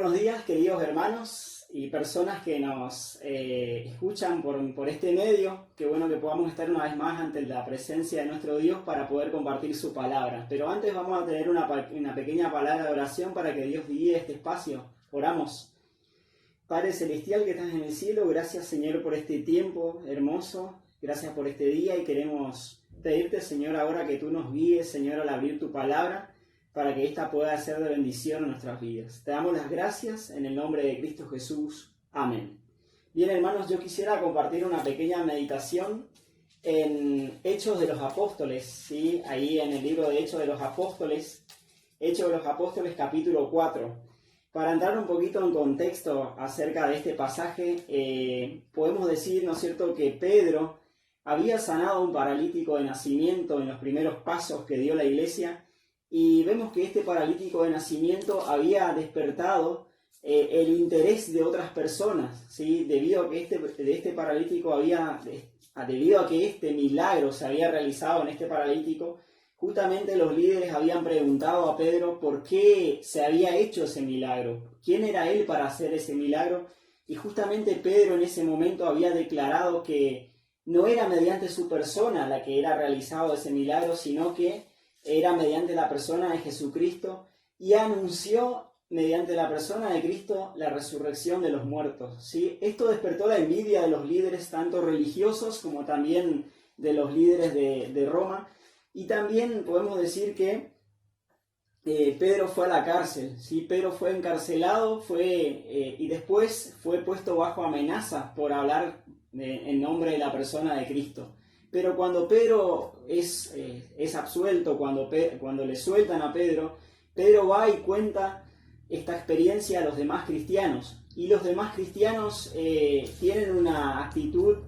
buenos días, queridos hermanos y personas que nos escuchan por este medio. Qué bueno que podamos estar una vez más ante la presencia de nuestro Dios para poder compartir su palabra. Pero antes vamos a tener una pequeña palabra de oración para que Dios guíe este espacio. Oramos. Padre Celestial que estás en el cielo, gracias Señor por este tiempo hermoso, gracias por este día y queremos pedirte Señor ahora que tú nos guíes Señor al abrir tu palabra, para que ésta pueda ser de bendición a nuestras vidas. Te damos las gracias en el nombre de Cristo Jesús. Amén. Bien, hermanos, yo quisiera compartir una pequeña meditación en Hechos de los Apóstoles, ¿sí? Ahí en el libro de Hechos de los Apóstoles capítulo 4. Para entrar un poquito en contexto acerca de este pasaje, podemos decir, ¿no es cierto?, que Pedro había sanado a un paralítico de nacimiento en los primeros pasos que dio la iglesia. Y vemos que este paralítico de nacimiento había despertado el interés de otras personas, ¿sí? Debido a que este milagro se había realizado en este paralítico, justamente los líderes habían preguntado a Pedro por qué se había hecho ese milagro, quién era él para hacer ese milagro, y justamente Pedro en ese momento había declarado que no era mediante su persona la que era realizado ese milagro, sino que era mediante la persona de Jesucristo, y anunció mediante la persona de Cristo la resurrección de los muertos, ¿sí? Esto despertó la envidia de los líderes, tanto religiosos como también de los líderes de Roma, y también podemos decir que Pedro fue a la cárcel, ¿sí? Pedro fue encarcelado y después fue puesto bajo amenaza por hablar en nombre de la persona de Cristo. Pero cuando Pedro es absuelto, cuando le sueltan a Pedro, Pedro va y cuenta esta experiencia a los demás cristianos. Y los demás cristianos tienen una actitud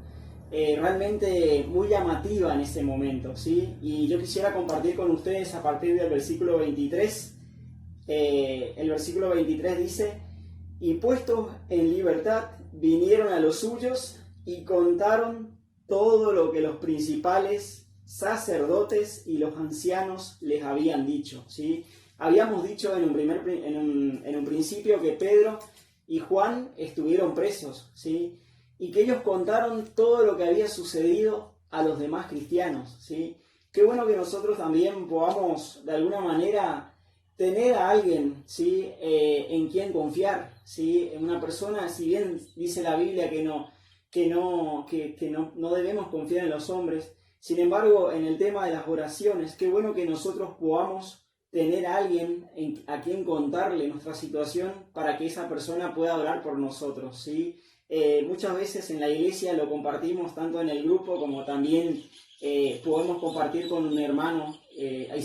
realmente muy llamativa en ese momento, ¿sí? Y yo quisiera compartir con ustedes a partir del versículo 23. El versículo 23 dice: y puestos en libertad vinieron a los suyos y contaron todo lo que los principales sacerdotes y los ancianos les habían dicho, ¿sí? Habíamos dicho en un principio que Pedro y Juan estuvieron presos, ¿sí? Y que ellos contaron todo lo que había sucedido a los demás cristianos, ¿sí? Qué bueno que nosotros también podamos de alguna manera tener a alguien, ¿sí? En quien confiar, ¿sí? En una persona, si bien dice la Biblia que no debemos confiar en los hombres. Sin embargo, en el tema de las oraciones, qué bueno que nosotros podamos tener a alguien a quien contarle nuestra situación para que esa persona pueda orar por nosotros, ¿sí? Muchas veces en la iglesia lo compartimos tanto en el grupo como también podemos compartir con un hermano. Hay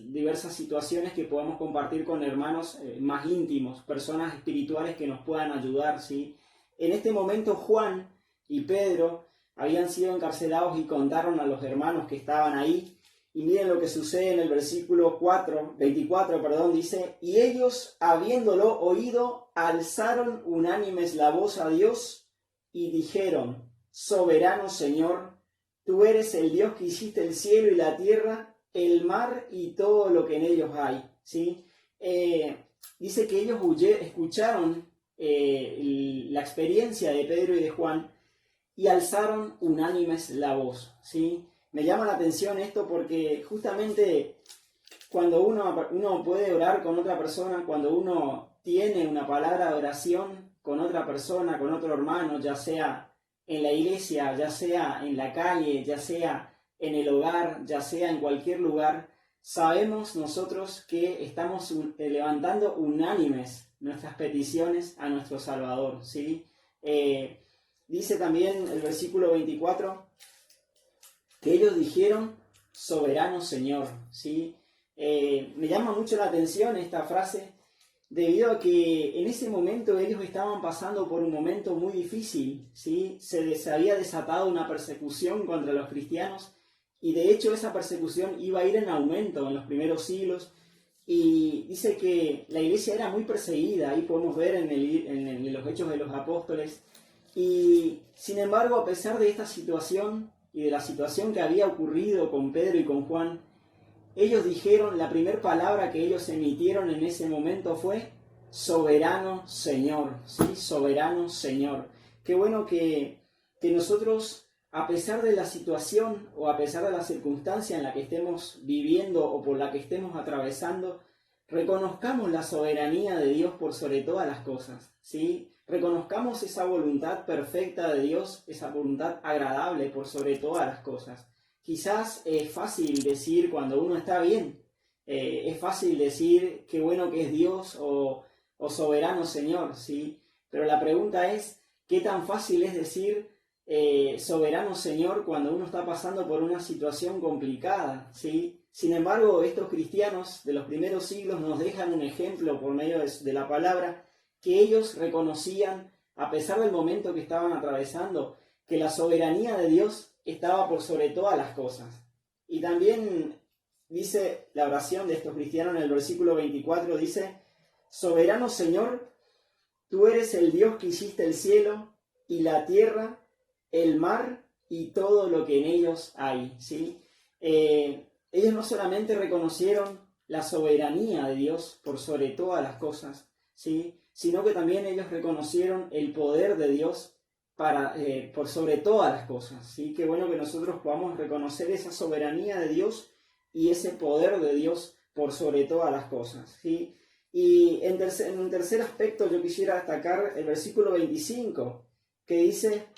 diversas situaciones que podemos compartir con hermanos más íntimos, personas espirituales que nos puedan ayudar, ¿sí? En este momento Juan y Pedro habían sido encarcelados y contaron a los hermanos que estaban ahí. Y miren lo que sucede en el versículo 24, dice: y ellos, habiéndolo oído, alzaron unánimes la voz a Dios y dijeron: soberano Señor, tú eres el Dios que hiciste el cielo y la tierra, el mar y todo lo que en ellos hay, ¿sí? Dice que ellos escucharon la experiencia de Pedro y de Juan y alzaron unánimes la voz, ¿sí? Me llama la atención esto porque justamente cuando uno puede orar con otra persona, cuando uno tiene una palabra de oración con otra persona, con otro hermano, ya sea en la iglesia, ya sea en la calle, ya sea en el hogar, ya sea en cualquier lugar, sabemos nosotros que estamos levantando unánimes nuestras peticiones a nuestro Salvador, ¿sí? Dice también el versículo 24 que ellos dijeron: soberano Señor, ¿sí? Me llama mucho la atención esta frase debido a que en ese momento ellos estaban pasando por un momento muy difícil, ¿sí? Se había desatado una persecución contra los cristianos y de hecho esa persecución iba a ir en aumento en los primeros siglos. Y dice que la iglesia era muy perseguida, ahí podemos ver en los Hechos de los Apóstoles. Y sin embargo, a pesar de esta situación y de la situación que había ocurrido con Pedro y con Juan, ellos dijeron, la primera palabra que ellos emitieron en ese momento fue: soberano Señor, ¿sí? Soberano Señor. Qué bueno que nosotros, a pesar de la situación o a pesar de la circunstancia en la que estemos viviendo o por la que estemos atravesando, reconozcamos la soberanía de Dios por sobre todas las cosas, ¿sí? Reconozcamos esa voluntad perfecta de Dios, esa voluntad agradable por sobre todas las cosas. Quizás es fácil decir cuando uno está bien, es fácil decir qué bueno que es Dios o soberano Señor, ¿sí? Pero la pregunta es, ¿qué tan fácil es decir soberano Señor cuando uno está pasando por una situación complicada, ¿sí? Sin embargo, estos cristianos de los primeros siglos nos dejan un ejemplo por medio de la palabra, que ellos reconocían, a pesar del momento que estaban atravesando, que la soberanía de Dios estaba por sobre todas las cosas. Y también dice la oración de estos cristianos en el versículo 24, dice: soberano Señor, tú eres el Dios que hiciste el cielo y la tierra, el mar y todo lo que en ellos hay, ¿sí? Ellos no solamente reconocieron la soberanía de Dios por sobre todas las cosas, ¿sí? Sino que también ellos reconocieron el poder de Dios por sobre todas las cosas, ¿sí? Qué bueno que nosotros podamos reconocer esa soberanía de Dios y ese poder de Dios por sobre todas las cosas, ¿sí? Y en un tercer aspecto yo quisiera destacar el versículo 25, que dice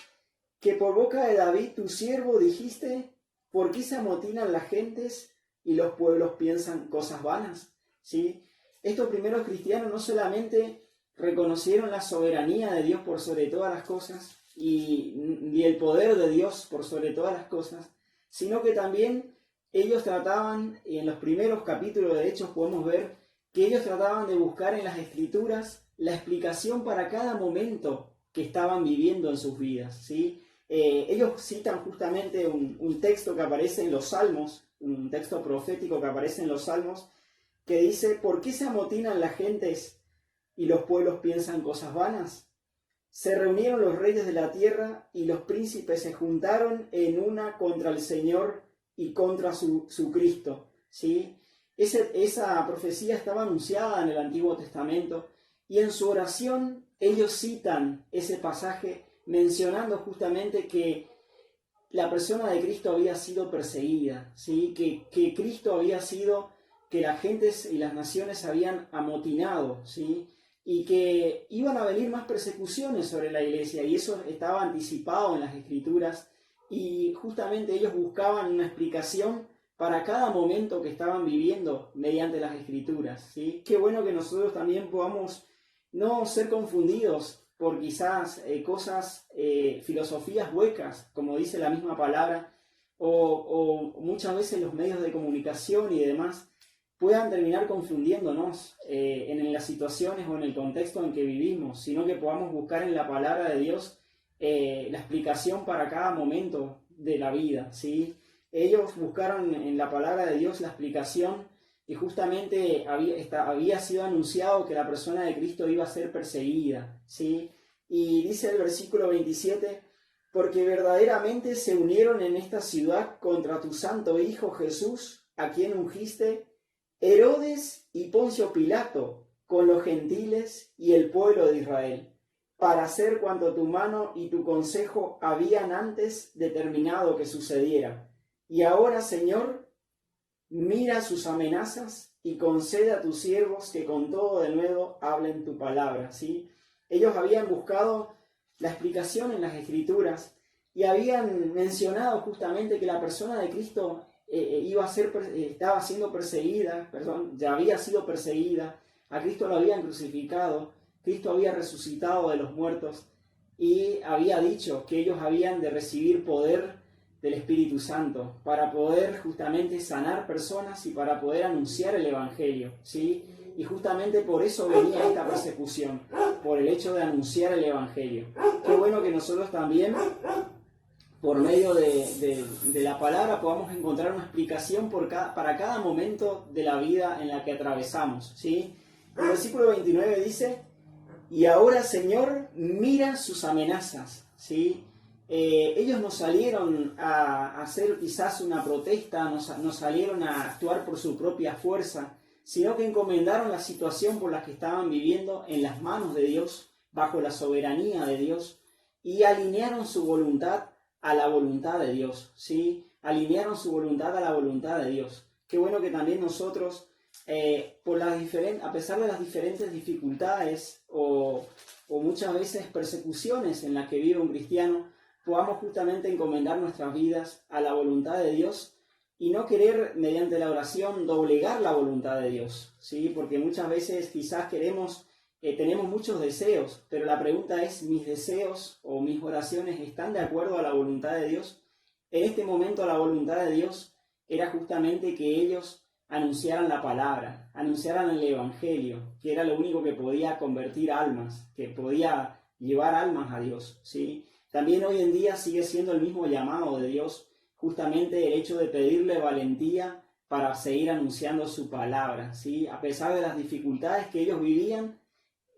que por boca de David tu siervo dijiste: ¿por qué se amotinan las gentes y los pueblos piensan cosas vanas? ¿Sí? Estos primeros cristianos no solamente reconocieron la soberanía de Dios por sobre todas las cosas y el poder de Dios por sobre todas las cosas, sino que también ellos trataban, y en los primeros capítulos de Hechos podemos ver que ellos trataban de buscar en las Escrituras la explicación para cada momento que estaban viviendo en sus vidas, ¿sí? Ellos citan justamente un texto que aparece en los Salmos, un texto profético que aparece en los Salmos, que dice: ¿por qué se amotinan las gentes y los pueblos piensan cosas vanas? Se reunieron los reyes de la tierra y los príncipes se juntaron en una contra el Señor y contra su Cristo, ¿sí? Esa profecía estaba anunciada en el Antiguo Testamento y en su oración ellos citan ese pasaje mencionando justamente que la persona de Cristo había sido perseguida, ¿sí? Que Cristo había sido, que las gentes y las naciones habían amotinado, ¿sí? Y que iban a venir más persecuciones sobre la iglesia, y eso estaba anticipado en las Escrituras, y justamente ellos buscaban una explicación para cada momento que estaban viviendo mediante las Escrituras, ¿sí? Qué bueno que nosotros también podamos no ser confundidos por quizás cosas, filosofías huecas, como dice la misma palabra, o muchas veces los medios de comunicación y demás puedan terminar confundiéndonos en las situaciones o en el contexto en que vivimos, sino que podamos buscar en la palabra de Dios la explicación para cada momento de la vida, ¿sí? Ellos buscaron en la palabra de Dios la explicación, y justamente había sido anunciado que la persona de Cristo iba a ser perseguida, ¿sí? Y dice el versículo 27, porque verdaderamente se unieron en esta ciudad contra tu santo Hijo Jesús, a quien ungiste, Herodes y Poncio Pilato, con los gentiles y el pueblo de Israel, para hacer cuanto tu mano y tu consejo habían antes determinado que sucediera. Y ahora, Señor, mira sus amenazas y concede a tus siervos que con todo de nuevo hablen tu palabra, ¿sí? Ellos habían buscado la explicación en las Escrituras y habían mencionado justamente que la persona de Cristo estaba siendo perseguida, ya había sido perseguida, a Cristo lo habían crucificado, Cristo había resucitado de los muertos y había dicho que ellos habían de recibir poder del Espíritu Santo para poder justamente sanar personas y para poder anunciar el Evangelio, ¿sí? Y justamente por eso venía esta persecución, por el hecho de anunciar el Evangelio. Qué bueno que nosotros también, por medio de la palabra, podamos encontrar una explicación para cada momento de la vida en la que atravesamos, ¿sí? El versículo 29 dice: y ahora, Señor, mira sus amenazas, ¿sí? Ellos no salieron a hacer quizás una protesta, no salieron a actuar por su propia fuerza, sino que encomendaron la situación por la que estaban viviendo en las manos de Dios, bajo la soberanía de Dios, y alinearon su voluntad a la voluntad de Dios, ¿sí? Alinearon su voluntad a la voluntad de Dios. Qué bueno que también nosotros, a pesar de las diferentes dificultades o muchas veces persecuciones en las que vive un cristiano, podamos justamente encomendar nuestras vidas a la voluntad de Dios y no querer, mediante la oración, doblegar la voluntad de Dios, ¿sí? Porque muchas veces quizás tenemos muchos deseos, pero la pregunta es, ¿mis deseos o mis oraciones están de acuerdo a la voluntad de Dios? En este momento la voluntad de Dios era justamente que ellos anunciaran la palabra, anunciaran el Evangelio, que era lo único que podía convertir almas, que podía llevar almas a Dios, ¿sí? También hoy en día sigue siendo el mismo llamado de Dios, justamente el hecho de pedirle valentía para seguir anunciando su palabra, ¿sí? A pesar de las dificultades que ellos vivían,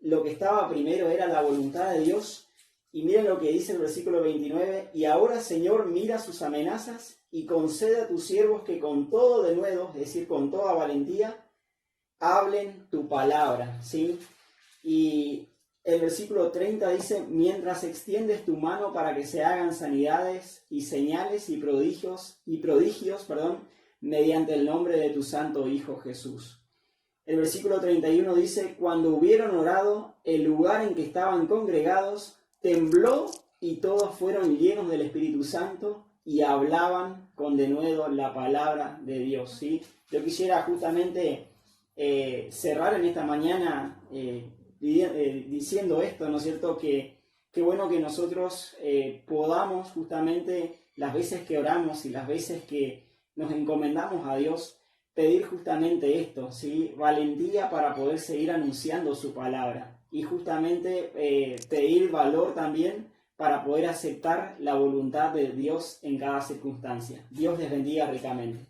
lo que estaba primero era la voluntad de Dios. Y miren lo que dice el versículo 29, y ahora, Señor, mira sus amenazas y concede a tus siervos que con todo denuedo, es decir, con toda valentía, hablen tu palabra, ¿sí? Y el versículo 30 dice, mientras extiendes tu mano para que se hagan sanidades y señales y prodigios, mediante el nombre de tu santo Hijo Jesús. El versículo 31 dice, cuando hubieron orado, el lugar en que estaban congregados tembló y todos fueron llenos del Espíritu Santo y hablaban con denuedo la palabra de Dios, ¿sí? Yo quisiera justamente cerrar en esta mañana diciendo esto, ¿no es cierto? Que qué bueno que nosotros podamos justamente las veces que oramos y las veces que nos encomendamos a Dios, pedir justamente esto, ¿sí? Valentía para poder seguir anunciando su palabra y justamente pedir valor también para poder aceptar la voluntad de Dios en cada circunstancia. Dios les bendiga ricamente.